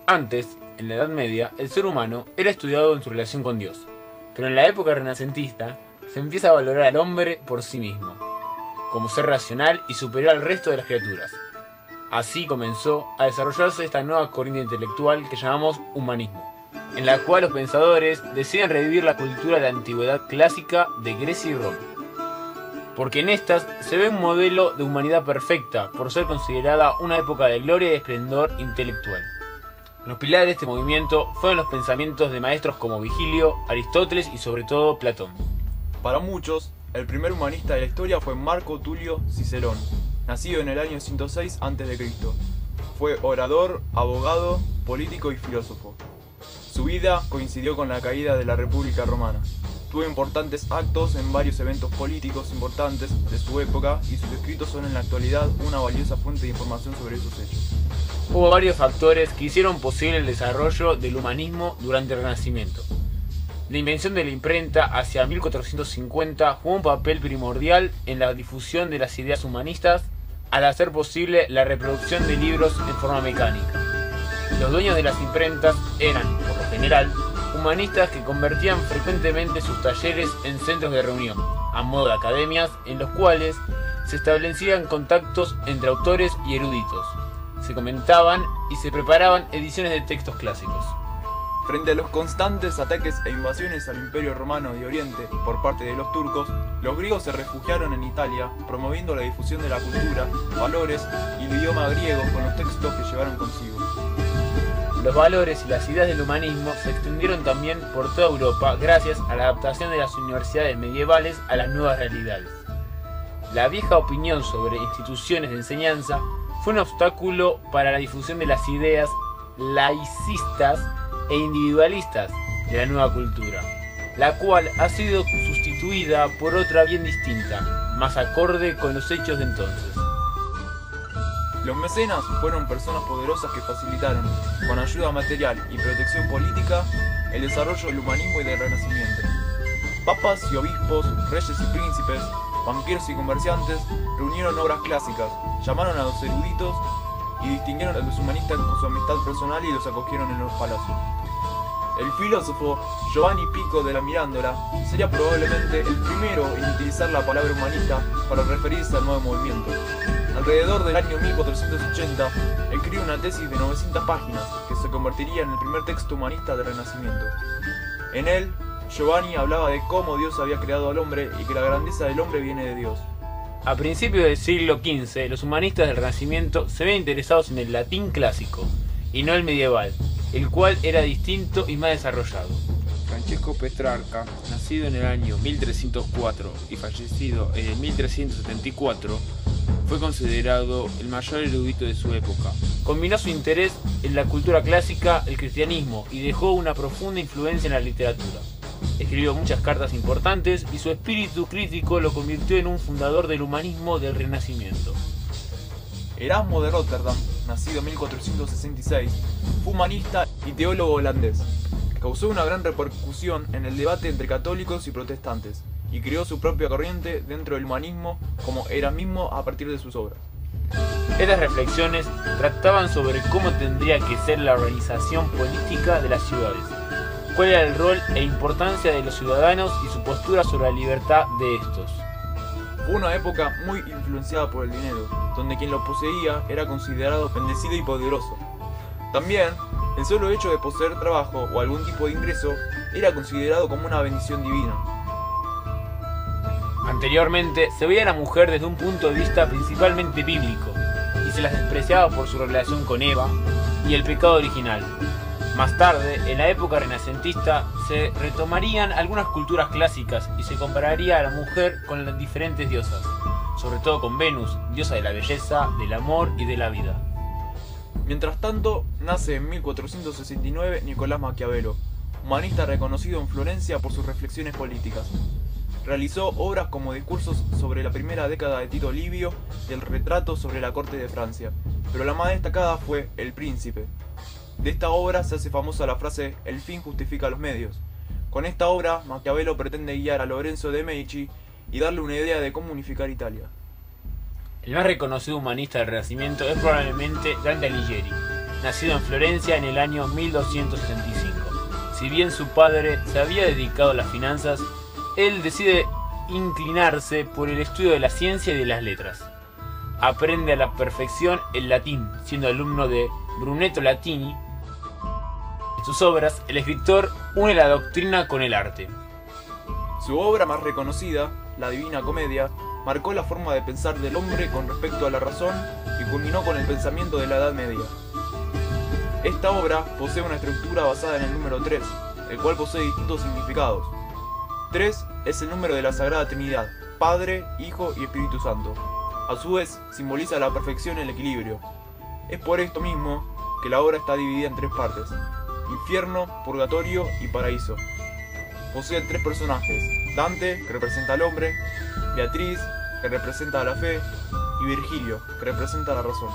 Antes, en la Edad Media, el ser humano era estudiado en su relación con Dios, pero en la época renacentista se empieza a valorar al hombre por sí mismo, como ser racional y superior al resto de las criaturas. Así comenzó a desarrollarse esta nueva corriente intelectual que llamamos humanismo, en la cual los pensadores deciden revivir la cultura de la antigüedad clásica de Grecia y Roma, porque en estas se ve un modelo de humanidad perfecta por ser considerada una época de gloria y esplendor intelectual. Los pilares de este movimiento fueron los pensamientos de maestros como Vigilio, Aristóteles y sobre todo Platón. Para muchos, el primer humanista de la historia fue Marco Tulio Cicerón, nacido en el año 106 a.C. Fue orador, abogado, político y filósofo. Su vida coincidió con la caída de la República Romana. Tuvo importantes actos en varios eventos políticos importantes de su época y sus escritos son en la actualidad una valiosa fuente de información sobre esos hechos. Hubo varios factores que hicieron posible el desarrollo del humanismo durante el Renacimiento. La invención de la imprenta hacia 1450 jugó un papel primordial en la difusión de las ideas humanistas al hacer posible la reproducción de libros en forma mecánica. Los dueños de las imprentas eran, por lo general, humanistas que convertían frecuentemente sus talleres en centros de reunión, a modo de academias en los cuales se establecían contactos entre autores y eruditos. Se comentaban y se preparaban ediciones de textos clásicos. Frente a los constantes ataques e invasiones al Imperio Romano de Oriente por parte de los turcos, los griegos se refugiaron en Italia, promoviendo la difusión de la cultura, valores y el idioma griego con los textos que llevaron consigo. Los valores y las ideas del humanismo se extendieron también por toda Europa gracias a la adaptación de las universidades medievales a las nuevas realidades. La vieja opinión sobre instituciones de enseñanza fue un obstáculo para la difusión de las ideas laicistas e individualistas de la nueva cultura, la cual ha sido sustituida por otra bien distinta, más acorde con los hechos de entonces. Los mecenas fueron personas poderosas que facilitaron, con ayuda material y protección política, el desarrollo del humanismo y del Renacimiento. Papas y obispos, reyes y príncipes, banqueros y comerciantes reunieron obras clásicas, llamaron a los eruditos y distinguieron a los humanistas con su amistad personal y los acogieron en los palacios. El filósofo Giovanni Pico de la Mirandola sería probablemente el primero en utilizar la palabra humanista para referirse al nuevo movimiento. Alrededor del año 1480, escribió una tesis de 900 páginas que se convertiría en el primer texto humanista del Renacimiento. En él, Giovanni hablaba de cómo Dios había creado al hombre y que la grandeza del hombre viene de Dios. A principios del siglo XV, los humanistas del Renacimiento se ven interesados en el latín clásico, y no el medieval, el cual era distinto y más desarrollado. Francesco Petrarca, nacido en el año 1304 y fallecido en el 1374, fue considerado el mayor erudito de su época. Combinó su interés en la cultura clásica, el cristianismo, y dejó una profunda influencia en la literatura. Escribió muchas cartas importantes y su espíritu crítico lo convirtió en un fundador del humanismo del Renacimiento. Erasmo de Róterdam, nacido en 1466, fue humanista y teólogo holandés. Causó una gran repercusión en el debate entre católicos y protestantes, y creó su propia corriente dentro del humanismo como erasmismo a partir de sus obras. Estas reflexiones trataban sobre cómo tendría que ser la organización política de las ciudades, cuál era el rol e importancia de los ciudadanos y su postura sobre la libertad de estos. Fue una época muy influenciada por el dinero, donde quien lo poseía era considerado bendecido y poderoso. También, el solo hecho de poseer trabajo o algún tipo de ingreso era considerado como una bendición divina. Anteriormente se veía a la mujer desde un punto de vista principalmente bíblico y se las despreciaba por su relación con Eva y el pecado original. Más tarde, en la época renacentista, se retomarían algunas culturas clásicas y se compararía a la mujer con las diferentes diosas, sobre todo con Venus, diosa de la belleza, del amor y de la vida. Mientras tanto, nace en 1469 Nicolás Maquiavelo, humanista reconocido en Florencia por sus reflexiones políticas. Realizó obras como discursos sobre la primera década de Tito Livio y el retrato sobre la corte de Francia, pero la más destacada fue El Príncipe. De esta obra se hace famosa la frase "el fin justifica los medios". Con esta obra, Maquiavelo pretende guiar a Lorenzo de Medici y darle una idea de cómo unificar Italia. El más reconocido humanista del Renacimiento es probablemente Dante Alighieri, nacido en Florencia en el año 1265. Si bien su padre se había dedicado a las finanzas, él decide inclinarse por el estudio de la ciencia y de las letras. Aprende a la perfección el latín, siendo alumno de Brunetto Latini. En sus obras, el escritor une la doctrina con el arte. Su obra más reconocida, La Divina Comedia, marcó la forma de pensar del hombre con respecto a la razón y culminó con el pensamiento de la Edad Media. Esta obra posee una estructura basada en el número 3, el cual posee distintos significados. 3 es el número de la Sagrada Trinidad, Padre, Hijo y Espíritu Santo. A su vez, simboliza la perfección y el equilibrio. Es por esto mismo que la obra está dividida en 3 partes: infierno, purgatorio y paraíso. Posee 3 personajes: Dante, que representa al hombre; Beatriz, que representa a la fe; y Virgilio, que representa a la razón.